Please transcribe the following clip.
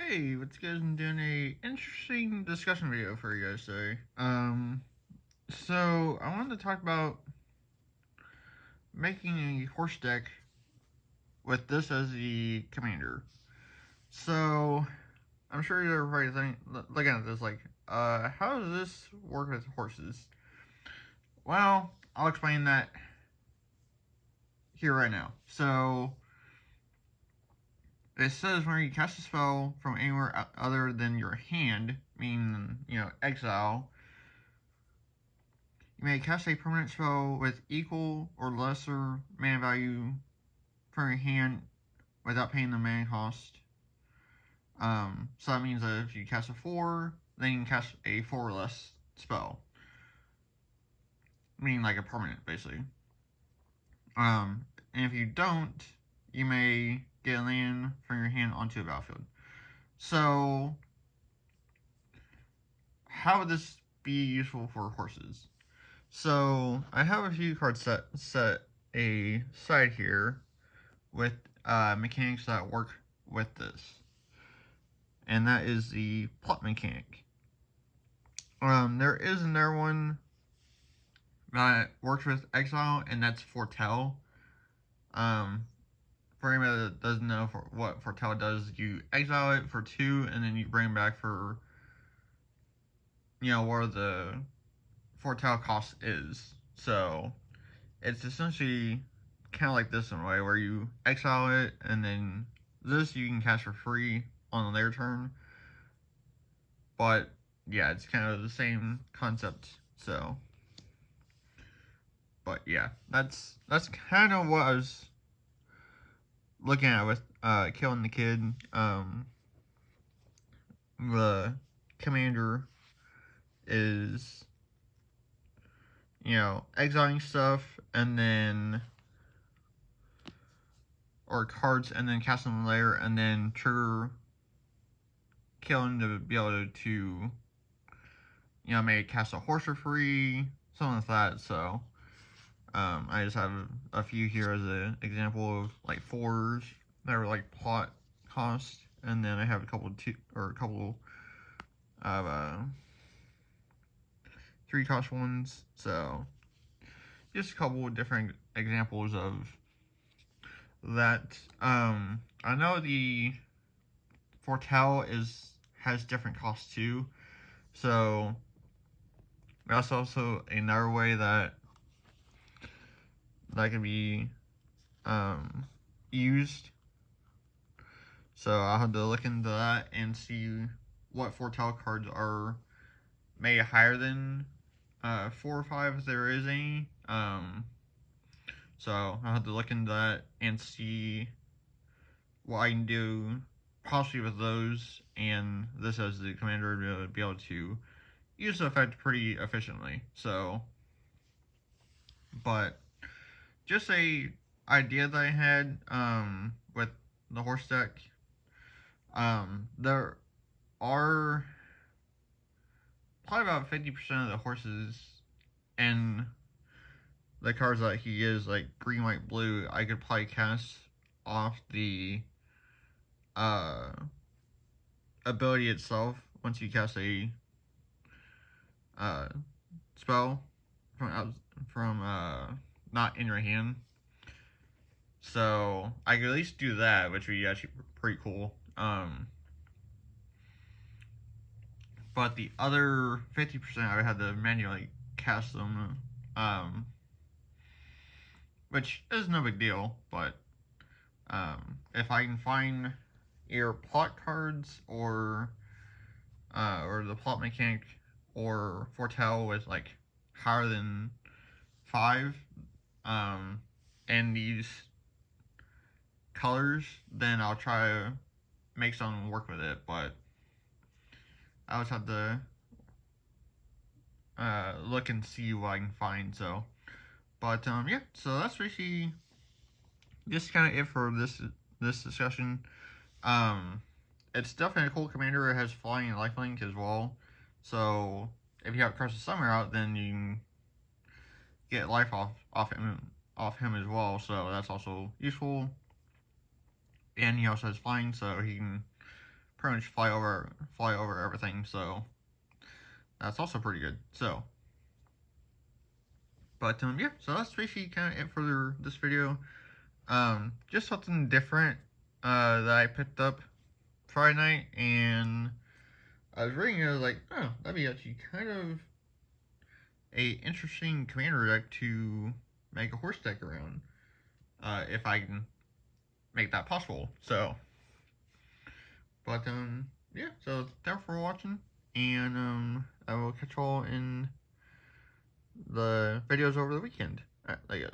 Hey, what's good? I'm doing a interesting discussion video for you guys today. So I wanted to talk about making a horse deck with this as the commander. So I'm sure you're probably looking at this like, how does this work with horses? Well, I'll explain that here right now. So it says when you cast a spell from anywhere other than your hand, meaning exile, you may cast a permanent spell with equal or lesser mana value from your hand without paying the mana cost. So that means that if you cast a 4, then you can cast a 4 or less spell. Meaning like a permanent, basically. And if you don't, you may get a land from your hand onto a battlefield. So, how would this be useful for horses? So, I have a few cards set aside here with mechanics that work with this. And that is the plot mechanic. There is another one that works with exile, and that's foretell. For anybody that doesn't know what foretell does, you exile it for 2, and then you bring it back for, where the foretell cost is. So, it's essentially kind of like this in a way, where you exile it, and then this you can cast for free on their turn. But, yeah, it's kind of the same concept, so. But, yeah, that's kind of what I was looking at with Killing the Kid. The commander is, exiling stuff, and then, or cards, and then casting them later, and then trigger Killing to be able to, maybe cast a horse for free, something like that, so. I just have a few here as an example of like 4s that are like plot cost, and then I have a couple of 3 cost ones. So just a couple of different examples of that. I know the foretell has different costs too, so that's also another way that can be used. So I'll have to look into that and see what foretell cards are maybe higher than 4 or 5 if there is any. So I'll have to look into that and see what I can do possibly with those and this as the commander to be able to use the effect pretty efficiently. So, but just a idea that I had with the horse deck. There are probably about 50% of the horses and the cards that he is like green, white, blue. I could probably cast off the ability itself once you cast a spell from not in your hand. So I could at least do that, which would be actually pretty cool. But the other 50% I would have to manually cast them, which is no big deal. But if I can find either plot cards or the plot mechanic or foretell with like higher than 5, and these colors, then I'll try to make something work with it. But I just have to look and see what I can find. So, but yeah. So that's basically just kind of it for this discussion. It's definitely a cool commander. It has flying and lifelink as well. So if you have Curse of Summer out, then you can get life off him as well. So that's also useful. And he also has flying, so he can pretty much fly over everything. So that's also pretty good. So, but yeah. So that's basically kind of it for this video. Just something different that I picked up Friday night, and I was reading it. I was like, oh, that'd be actually kind of a interesting commander deck to make a horse deck around, if I can make that possible. So, but yeah. So thanks for watching, and I will catch you all in the videos over the weekend. Alright, there you go.